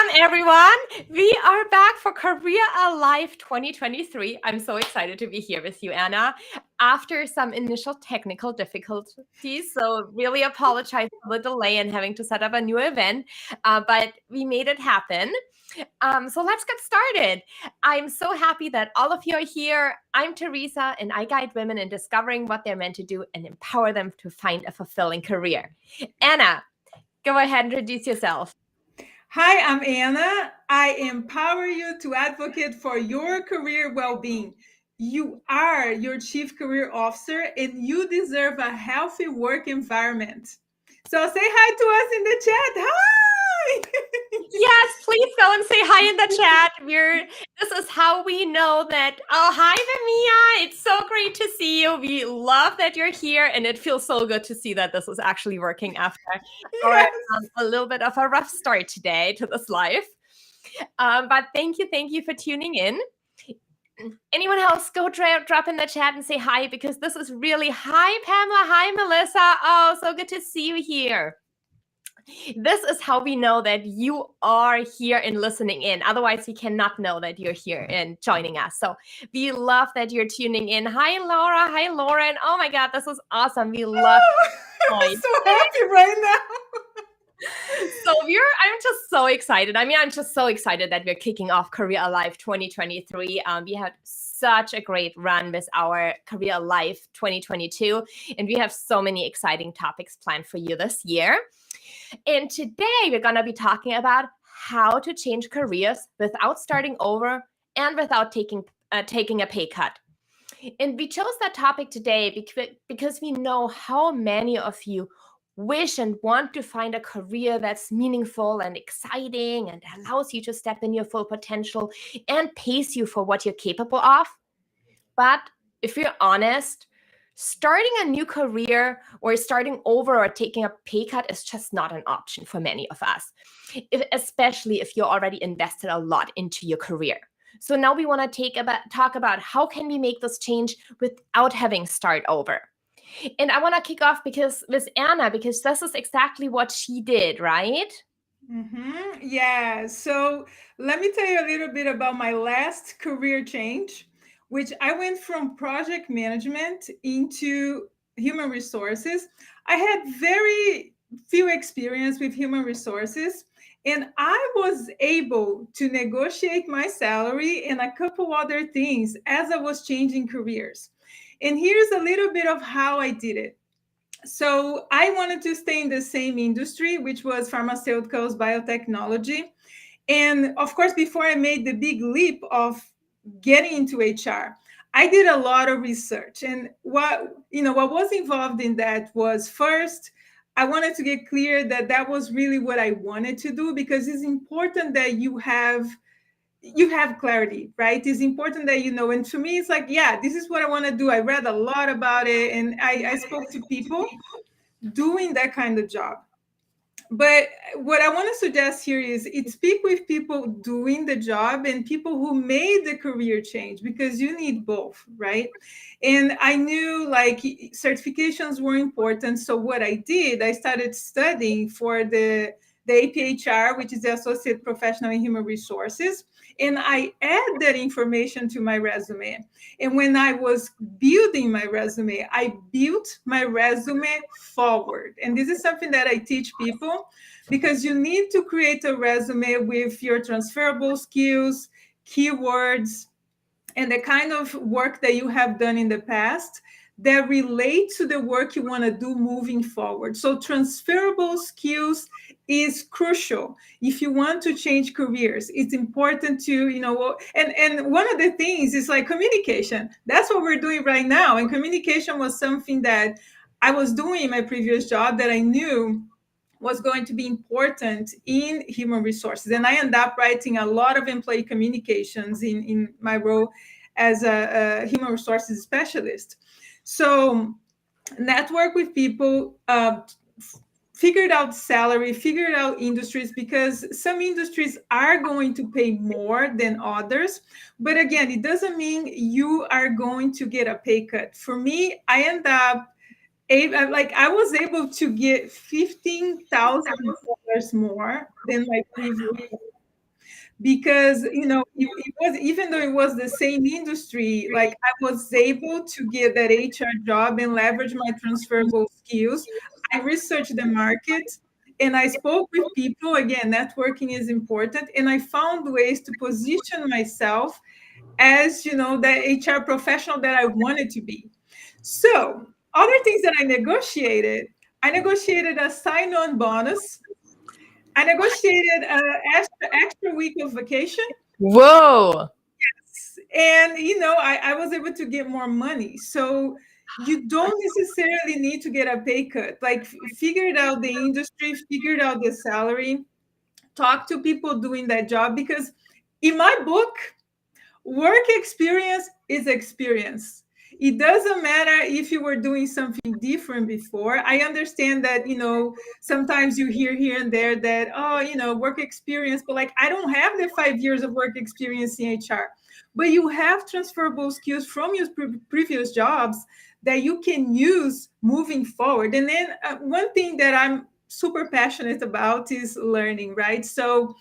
Welcome, everyone. We are back for Career Alive 2023. I'm so excited to be here with you, Anna, after some initial technical difficulties. So, really apologize for the delay and having to set up a new event, but we made it happen. So, let's get started. I'm so happy that all of you are here. I'm Theresa, and I guide women in discovering what they're meant to do and empower them to find a fulfilling career. Anna, go ahead and introduce yourself. Hi, I'm Anna. I empower you to advocate for your career well-being. You are your chief career officer and you deserve a healthy work environment. So say hi to us in the chat. Hi! Yes, please go and say hi in the chat. This is how we know that. Oh, hi, Vimia. It's so great to see you. We love that you're here, and it feels so good to see that this is actually working after our Yes. a little bit of a rough start today to this live. But thank you for tuning in. Anyone else, go drop in the chat and say hi, because this is really hi, Pamela. Hi, Melissa. Oh, so good to see you here. This is how we know that you are here and listening in. Otherwise, we cannot know that you're here and joining us. So we love that you're tuning in. Hi, Laura. Hi, Lauren. Oh my God, this is awesome. We love I'm so happy right now. I'm just so excited. I mean, I'm just so excited that we're kicking off Career Alive 2023. We had such a great run with our Career Alive 2022, and we have so many exciting topics planned for you this year. And today we're going to be talking about how to change careers without starting over and without taking a pay cut. And we chose that topic today because we know how many of you wish and want to find a career that's meaningful and exciting and allows you to step in your full potential and pays you for what you're capable of. But if you're honest, starting a new career or starting over or taking a pay cut is just not an option for many of us, especially if you're already invested a lot into your career. So now we want to talk about how can we make this change without having start over. And I want to kick off with Anna, because this is exactly what she did, right? Yeah. So let me tell you a little bit about my last career change, which I went from project management into human resources. I had very few experience with human resources, and I was able to negotiate my salary and a couple other things as I was changing careers. And here's a little bit of how I did it. So I wanted to stay in the same industry, which was pharmaceuticals, biotechnology. And of course, before I made the big leap of getting into HR, I did a lot of research. And what was involved in that was, first, I wanted to get clear that that was really what I wanted to do, because it's important that you have clarity, right? It's important that you know. And to me, it's like, yeah, this is what I want to do. I read a lot about it, and I spoke to people doing that kind of job. But what I want to suggest here is speak with people doing the job and people who made the career change, because you need both, right? And I knew like certifications were important. So what I did, I started studying for the APHR, which is the Associate Professional in Human Resources. And I add that information to my resume. And when I was building my resume, I built my resume forward. And this is something that I teach people, because you need to create a resume with your transferable skills, keywords, and the kind of work that you have done in the past that relate to the work you want to do moving forward. So transferable skills is crucial if you want to change careers. It's important to, and one of the things is like communication. That's what we're doing right now. And communication was something that I was doing in my previous job that I knew was going to be important in human resources. And I ended up writing a lot of employee communications in my role as a human resources specialist. So network with people, figured out salary, figured out industries, because some industries are going to pay more than others. But again, it doesn't mean you are going to get a pay cut. For me, I end up I was able to get $15,000 more than my previous. because it was, even though it was the same industry, like I was able to get that HR job and leverage my transferable skills. I researched the market and I spoke with people. Again, networking is important, and I found ways to position myself as the HR professional that I wanted to be. So other things that I negotiated a sign-on bonus. I negotiated an extra week of vacation. Whoa. And I was able to get more money. So you don't necessarily need to get a pay cut. Like, figured out the industry, figured out the salary, talk to people doing that job, because in my book, work experience is experience. It doesn't matter if you were doing something different before. I understand that, sometimes you hear here and there that, oh, work experience, but like, I don't have the 5 years of work experience in HR. But you have transferable skills from your previous jobs that you can use moving forward. And then one thing that I'm super passionate about is learning, right? So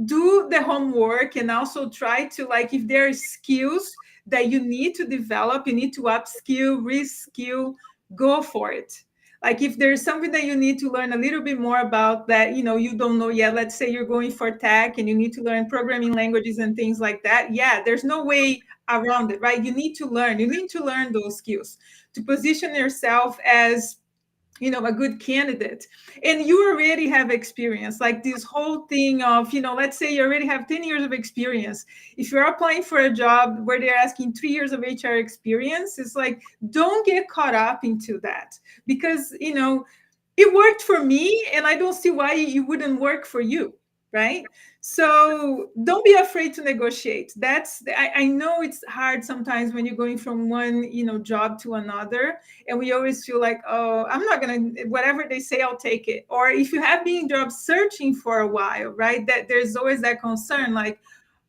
do the homework and also try to, like, if there are skills that you need to develop, you need to upskill, reskill, go for it. Like, if there's something that you need to learn a little bit more about that you don't know yet, let's say you're going for tech and you need to learn programming languages and things like that, yeah, there's no way around it, right? You need to learn those skills to position yourself as a good candidate. And you already have experience, like this whole thing of, let's say you already have 10 years of experience. If you're applying for a job where they're asking 3 years of HR experience, it's like, don't get caught up into that, because it worked for me and I don't see why it wouldn't work for you, right? So don't be afraid to negotiate. I know it's hard sometimes when you're going from one job to another, and we always feel like, oh, I'm not gonna, whatever they say, I'll take it. Or if you have been job searching for a while, right, that there's always that concern, like,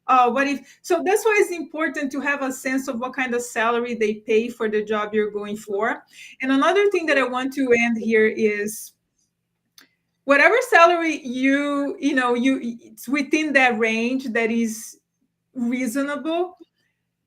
oh, what if? So that's why it's important to have a sense of what kind of salary they pay for the job you're going for. And another thing that I want to end here is, whatever salary it's within that range that is reasonable.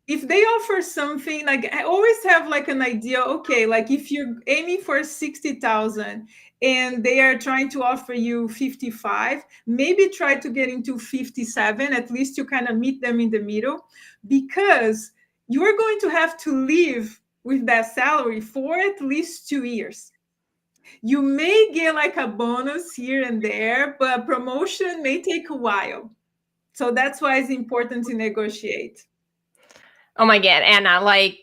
If they offer something, like, I always have like an idea, okay, like if you're aiming for 60,000 and they are trying to offer you 55, maybe try to get into 57. At least you kind of meet them in the middle, because you're going to have to live with that salary for at least 2 years. You may get like a bonus here and there, but promotion may take a while. So that's why it's important to negotiate. Oh my God, Anna, like,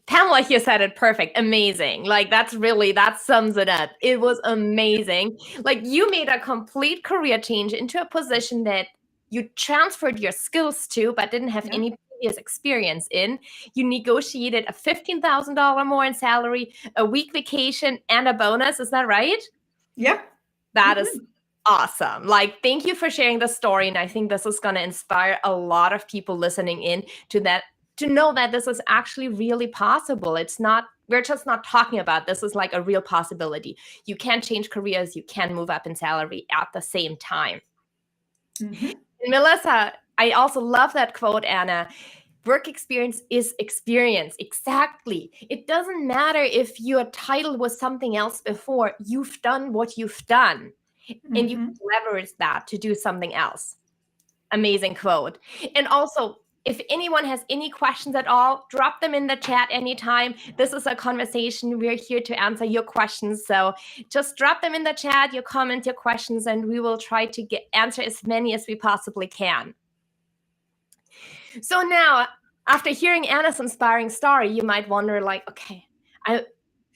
Pamela, you said it perfect. Amazing. Like, that sums it up. It was amazing. Like, you made a complete career change into a position that you transferred your skills to, but didn't have Yeah. any previous experience in. You negotiated a $15,000 more in salary, a week vacation, and a bonus. Is that right? Yeah. That is awesome. Like, thank you for sharing the story. And I think this is going to inspire a lot of people listening in to know that this is actually really possible. We're just not talking about this is like a real possibility. You can change careers, you can move up in salary at the same time. Mm-hmm. And Melissa, I also love that quote, Anna. Work experience is experience. Exactly. It doesn't matter if your title was something else before. You've done what you've done, and you can leverage that to do something else. Amazing quote. And also, if anyone has any questions at all, drop them in the chat anytime. This is a conversation. We're here to answer your questions. So just drop them in the chat, your comments, your questions, and we will try to answer as many as we possibly can. So now, after hearing Anna's inspiring story, you might wonder, like, okay,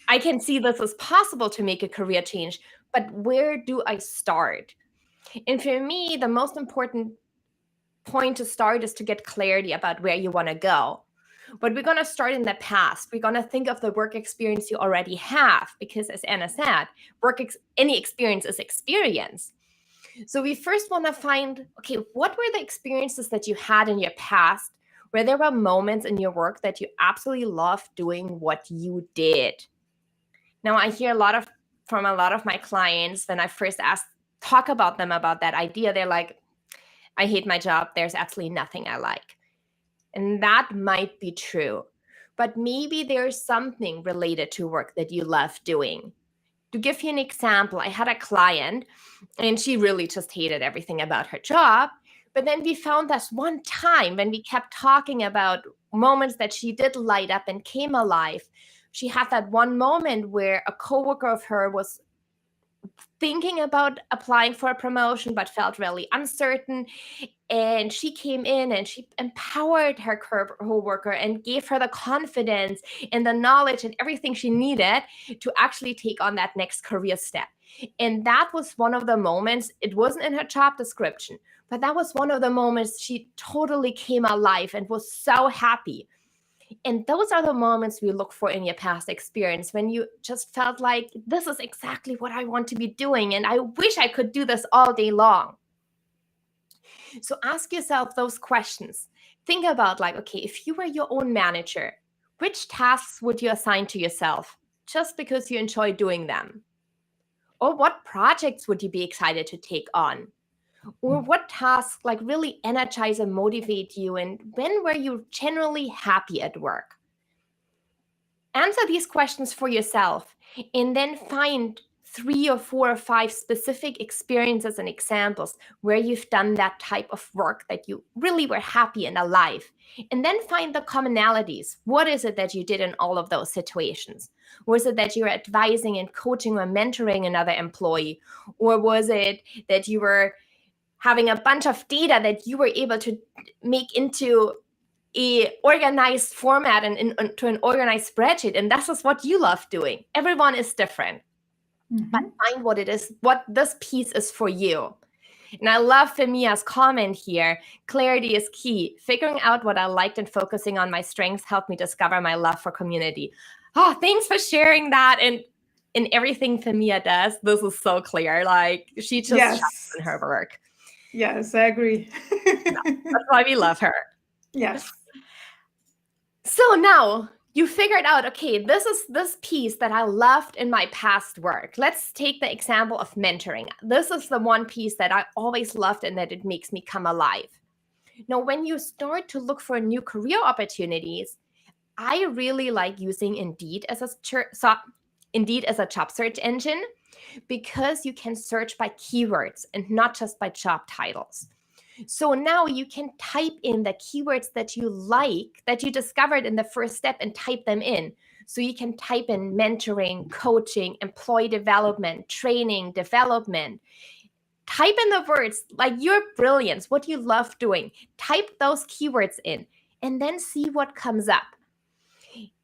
I can see this as possible to make a career change, but where do I start? And for me, the most important point to start is to get clarity about where you want to go. But we're going to start in the past. We're going to think of the work experience you already have, because as Anna said, any experience is experience. So we first want to find, okay, what were the experiences that you had in your past where there were moments in your work that you absolutely loved doing what you did? Now, I hear from a lot of my clients when I first talk about them about that idea, they're like, I hate my job. There's absolutely nothing I like. And that might be true. But maybe there's something related to work that you love doing. To give you an example, I had a client and she really just hated everything about her job. But then we found this one time when we kept talking about moments that she did light up and came alive. She had that one moment where a coworker of her was thinking about applying for a promotion but felt really uncertain, and she came in and she empowered her co-worker and gave her the confidence and the knowledge and everything she needed to actually take on that next career step. And that was one of the moments, it wasn't in her job description, but that was one of the moments she totally came alive and was so happy. And those are the moments we look for in your past experience, when you just felt like, this is exactly what I want to be doing, and I wish I could do this all day long. So ask yourself those questions. Think about, like, okay, if you were your own manager, which tasks would you assign to yourself just because you enjoy doing them? Or what projects would you be excited to take on? Or what tasks like really energize and motivate you? And when were you generally happy at work? Answer these questions for yourself and then find 3 or 4 or 5 specific experiences and examples where you've done that type of work that you really were happy and alive. And then find the commonalities. What is it that you did in all of those situations? Was it that you were advising and coaching or mentoring another employee? Or was it that you were having a bunch of data that you were able to make into a organized format and into an organized spreadsheet, and this is what you love doing? Everyone is different. But find what it is, what this piece is for you. And I love Femia's comment here. Clarity is key. Figuring out what I liked and focusing on my strengths helped me discover my love for community. Oh, thanks for sharing that. And in everything Femia does, this is so clear. Like, she just shines in her work. Yes, I agree. That's why we love her. Yes. So now you figured out, okay, this is this piece that I loved in my past work. Let's take the example of mentoring. This is the one piece that I always loved and that it makes me come alive. Now, when you start to look for new career opportunities, I really like using Indeed as a job search engine, because you can search by keywords and not just by job titles. So now you can type in the keywords that you like, that you discovered in the first step, and type them in. So you can type in mentoring, coaching, employee development, training, development. Type in the words like your brilliance, what you love doing. Type those keywords in and then see what comes up.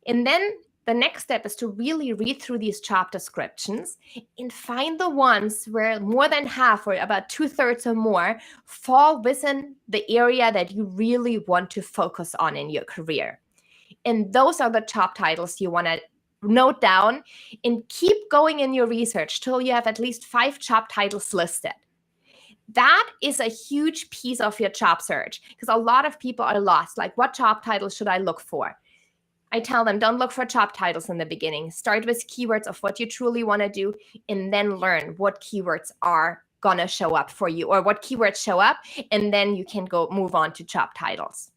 And then the next step is to really read through these job descriptions and find the ones where more than half, or about 2/3 or more, fall within the area that you really want to focus on in your career. And those are the job titles you want to note down and keep going in your research till you have at least 5 job titles listed. That is a huge piece of your job search, because a lot of people are lost. Like, what job title should I look for? I tell them, don't look for job titles in the beginning. Start with keywords of what you truly want to do, and then learn what keywords are going to show up for you, or what keywords show up, and then you can go move on to job titles.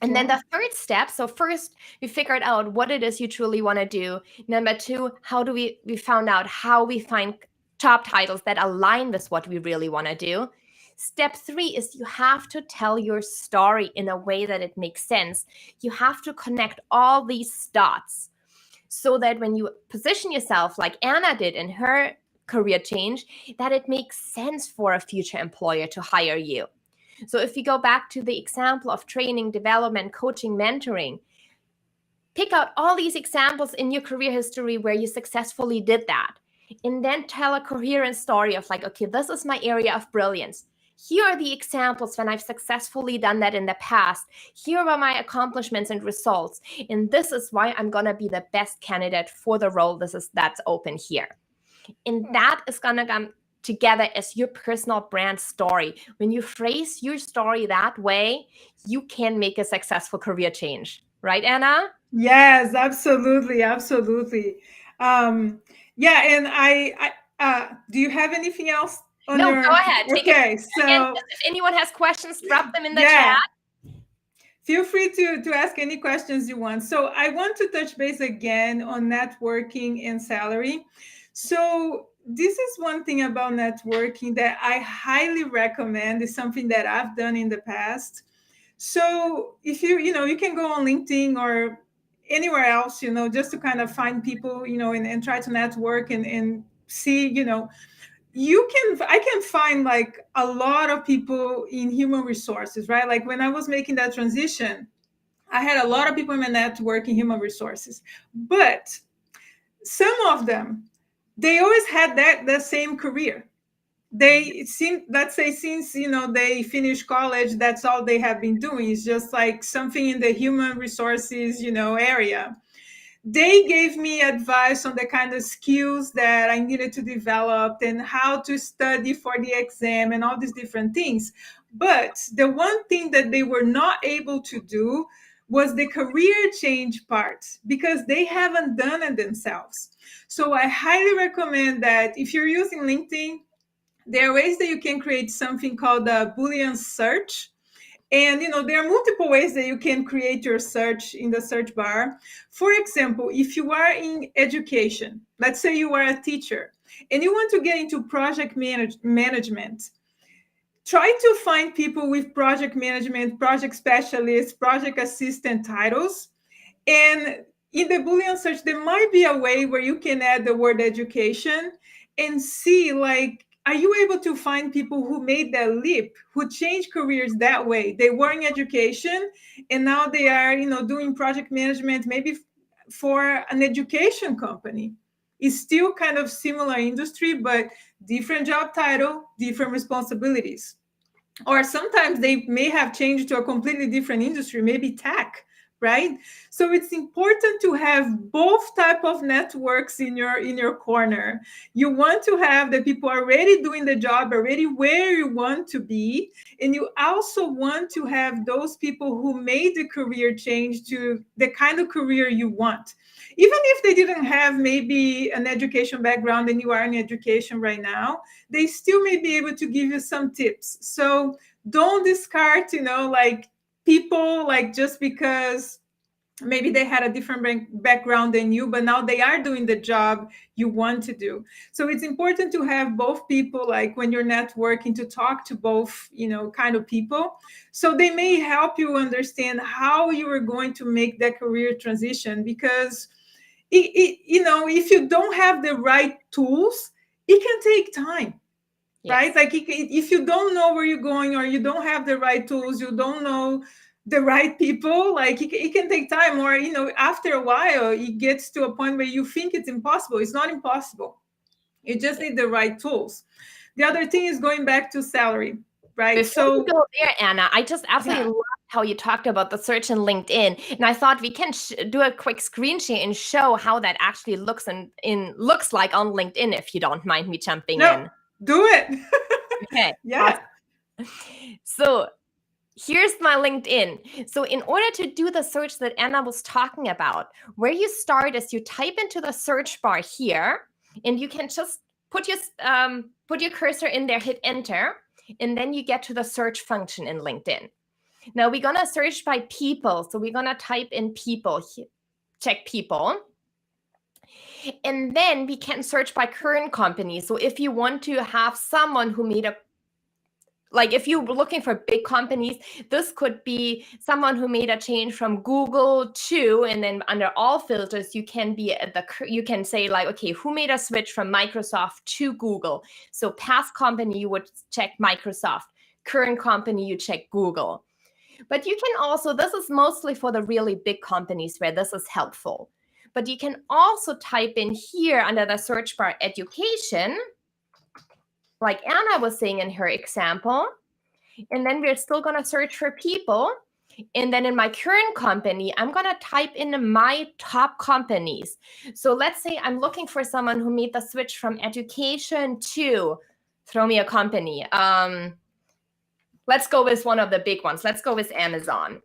And then the third step, so first we figured out what it is you truly want to do. Number 2, how do we found out how we find job titles that align with what we really want to do. Step 3 is you have to tell your story in a way that it makes sense. You have to connect all these dots so that when you position yourself like Ana did in her career change, that it makes sense for a future employer to hire you. So if you go back to the example of training, development, coaching, mentoring, pick out all these examples in your career history where you successfully did that. And then tell a coherent story of like, okay, this is my area of brilliance. Here are the examples when I've successfully done that in the past. Here are my accomplishments and results. And this is why I'm going to be the best candidate for the role that's open here. And that is going to come together as your personal brand story. When you phrase your story that way, you can make a successful career change. Right, Ana? Yes, absolutely. Absolutely. Yeah. And I do you have anything else No, go ahead. Take it. Okay, so Again, if anyone has questions, drop them in the yeah, chat. feel free to ask any questions you want. So I want to touch base again on networking and salary. So this is one thing about networking that I highly recommend. It's something that I've done in the past. So if you can go on LinkedIn or anywhere else, just to kind of find people, and try to network and see, I can find like a lot of people in human resources, right? Like when I was making that transition, I had a lot of people in my network in human resources, but some of them, they always had the same career. They seem, let's say, since they finished college, that's all they have been doing. It's just like something in the human resources area. They gave me advice on the kind of skills that I needed to develop and how to study for the exam and all these different things. But the one thing that they were not able to do was the career change part, because they haven't done it themselves. So I highly recommend that if you're using LinkedIn, there are ways that you can create something called a Boolean search. And there are multiple ways that you can create your search in the search bar. For example, if you are in education, let's say you are a teacher and you want to get into project management, try to find people with project management, project specialist, project assistant titles. And in the Boolean search, there might be a way where you can add the word education and see, like, are you able to find people who made that leap, who changed careers that way? They were in education and now they are, doing project management, maybe for an education company. It's still kind of similar industry, but different job title, different responsibilities. Or sometimes they may have changed to a completely different industry, maybe tech, right? So it's important to have both type of networks in your corner. You want to have the people already doing the job, already where you want to be, and you also want to have those people who made the career change to the kind of career you want. Even if they didn't have maybe an education background and you are in education right now, they still may be able to give you some tips. So don't discard, like people, like just because maybe they had a different background than you, but now they are doing the job you want to do. So it's important to have both people, like when you're networking, to talk to both, kind of people. So they may help you understand how you are going to make that career transition, because if you don't have the right tools, it can take time. Yes. Right? Like if you don't know where you're going, or you don't have the right tools, you don't know the right people, like it can take time. Or, after a while, it gets to a point where you think it's impossible. It's not impossible. You just need the right tools. The other thing is going back to salary, right? Before we go there, Anna, I just absolutely love how you talked about the search in LinkedIn, and I thought we can do a quick screen share and show how that actually looks looks like on LinkedIn, if you don't mind me jumping in. Do it. Okay. Yeah. Awesome. So here's my LinkedIn. So in order to do the search that Anna was talking about, where you start is you type into the search bar here, and you can just put your cursor in there, hit enter, and then you get to the search function in LinkedIn. Now we're gonna search by people. So we're gonna type in people, check people. And then we can search by current company. So if you want to have someone who made if you're looking for big companies, this could be someone who made a change from Google to, and then under all filters, you can say like, okay, who made a switch from Microsoft to Google? So past company, you would check Microsoft. Current company, you check Google. But you can also, this is mostly for the really big companies where this is helpful. But you can also type in here under the search bar education, like Anna was saying in her example. And then we're still going to search for people. And then in my current company, I'm going to type in my top companies. So let's say I'm looking for someone who made the switch from education to, throw me a company. Let's go with one of the big ones. Let's go with Amazon.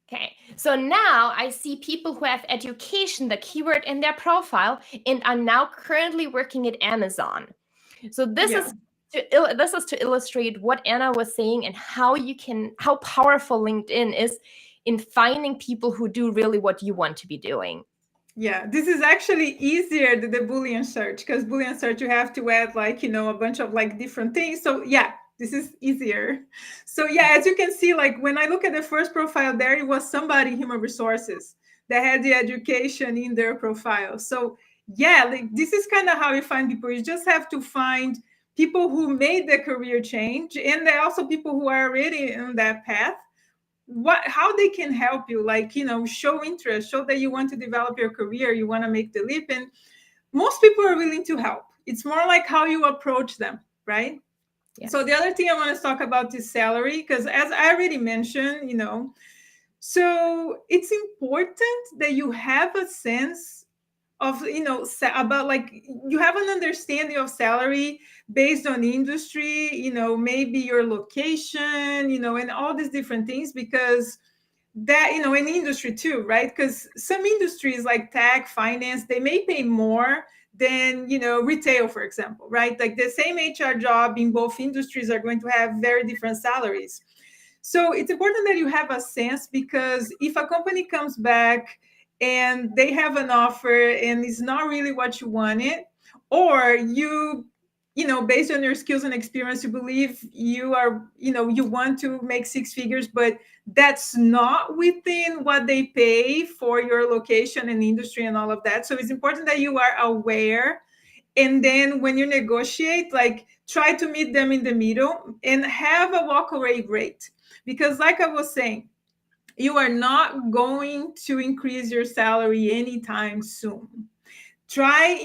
Okay, So now I see people who have education, the keyword in their profile, and are now currently working at Amazon. So this is to illustrate what Anna was saying and how powerful LinkedIn is in finding people who do really what you want to be doing. Yeah, this is actually easier than the Boolean search, because Boolean search you have to add like, a bunch of like different things. So yeah, this is easier. So yeah, as you can see, like when I look at the first profile there, it was somebody in human resources that had the education in their profile. So yeah, like this is kind of how you find people. You just have to find people who made the career change, and there are also people who are already in that path, how they can help you, like show interest, show that you want to develop your career, you want to make the leap, and most people are willing to help. It's more like how you approach them, right? Yes. So the other thing I want to talk about is salary, because as I already mentioned, so it's important that you have a sense of about, like, you have an understanding of salary based on industry, maybe your location, and all these different things, because that, in industry too, right? Because some industries like tech, finance, they may pay more than retail, for example, right? Like the same HR job in both industries are going to have very different salaries. So it's important that you have a sense, because if a company comes back and they have an offer and it's not really what you wanted, or based on your skills and experience, you believe you are, you want to make six figures, but that's not within what they pay for your location and industry and all of that. So it's important that you are aware. And then when you negotiate, like, try to meet them in the middle and have a walkaway rate. Because like I was saying, you are not going to increase your salary anytime soon. Try,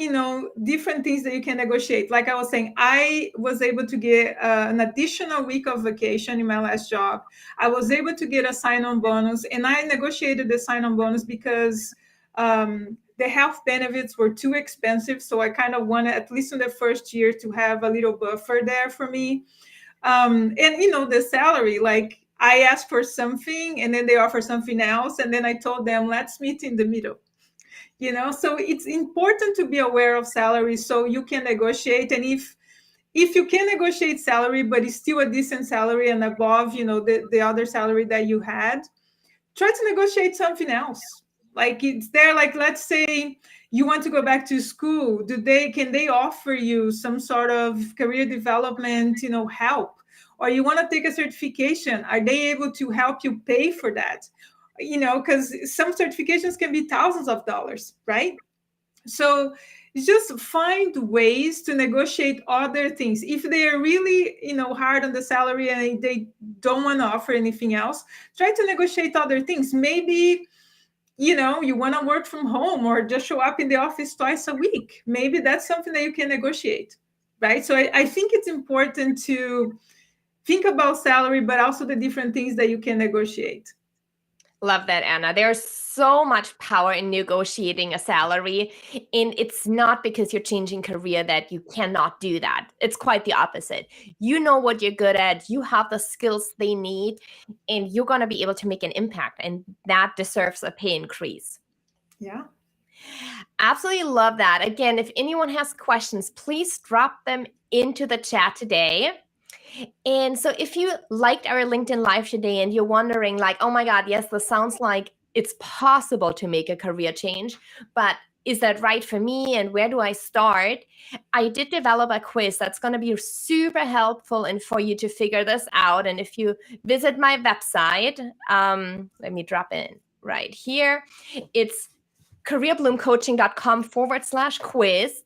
different things that you can negotiate. Like I was saying, I was able to get an additional week of vacation in my last job. I was able to get a sign-on bonus, and I negotiated the sign-on bonus because the health benefits were too expensive. So I kind of wanted, at least in the first year, to have a little buffer there for me. And the salary, like, I asked for something and then they offer something else, and then I told them, let's meet in the middle. So it's important to be aware of salary so you can negotiate. And if you can negotiate salary but it's still a decent salary and above the other salary that you had, try to negotiate something else. Like, it's there, like, let's say you want to go back to school, can they offer you some sort of career development help? Or you want to take a certification, are they able to help you pay for that? Because some certifications can be thousands of dollars, right? So just find ways to negotiate other things. If they are really hard on the salary and they don't want to offer anything else, try to negotiate other things. Maybe you want to work from home or just show up in the office twice a week. Maybe that's something that you can negotiate, right? So I think it's important to think about salary, but also the different things that you can negotiate. Love that, Anna. There's so much power in negotiating a salary. And it's not because you're changing career that you cannot do that. It's quite the opposite. You know what you're good at. You have the skills they need, and you're going to be able to make an impact. And that deserves a pay increase. Yeah. Absolutely love that. Again, if anyone has questions, please drop them into the chat today. And so if you liked our LinkedIn Live today and you're wondering, like, oh my God, yes, this sounds like it's possible to make a career change, but is that right for me? And where do I start? I did develop a quiz that's going to be super helpful and for you to figure this out. And if you visit my website, let me drop in right here. It's careerbloomcoaching.com/quiz.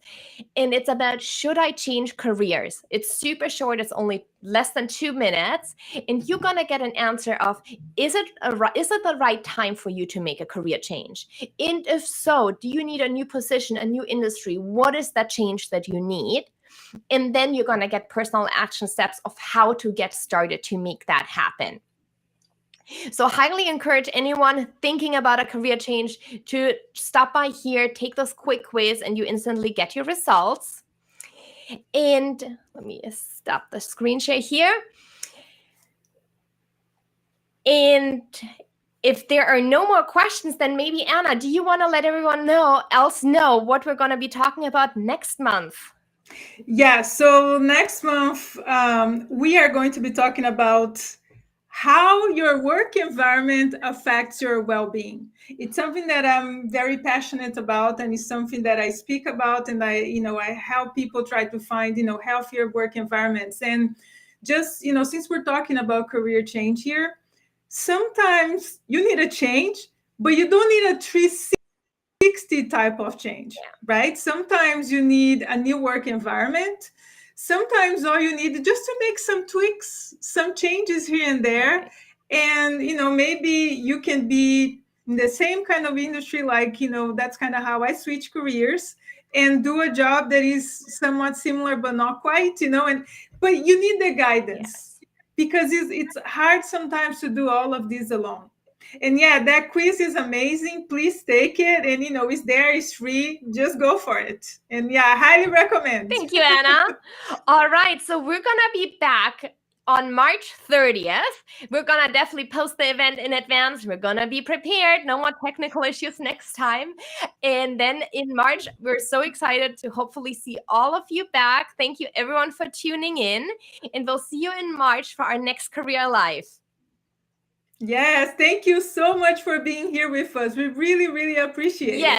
And it's about, should I change careers? It's super short. It's only less than 2 minutes. And you're going to get an answer of, is it the right time for you to make a career change? And if so, do you need a new position, a new industry? What is that change that you need? And then you're going to get personal action steps of how to get started to make that happen. So highly encourage anyone thinking about a career change to stop by here, take this quick quiz, and you instantly get your results. And let me stop the screen share here. And if there are no more questions, then maybe Anna, do you want to let everyone else know what we're going to be talking about next month? Yeah, so next month we are going to be talking about how your work environment affects your well-being. It's something that I'm very passionate about, and it's something that I speak about, and I help people try to find, healthier work environments. And just, since we're talking about career change here, sometimes you need a change, but you don't need a 360 type of change, right? Sometimes you need a new work environment. Sometimes all you need is just to make some tweaks, some changes here and there. Right. And, maybe you can be in the same kind of industry, like, that's kind of how I switch careers, and do a job that is somewhat similar, but not quite, but you need the guidance, because it's hard sometimes to do all of this alone. And yeah, that quiz is amazing. Please take it. And it's there, it's free. Just go for it. And yeah, I highly recommend. Thank you, Anna. All right, so we're gonna be back on March 30th. We're gonna definitely post the event in advance. We're gonna be prepared. No more technical issues next time. And then in March, we're so excited to hopefully see all of you back. Thank you everyone for tuning in. And we'll see you in March for our next Career Life. Yes, thank you so much for being here with us. We really, really appreciate it.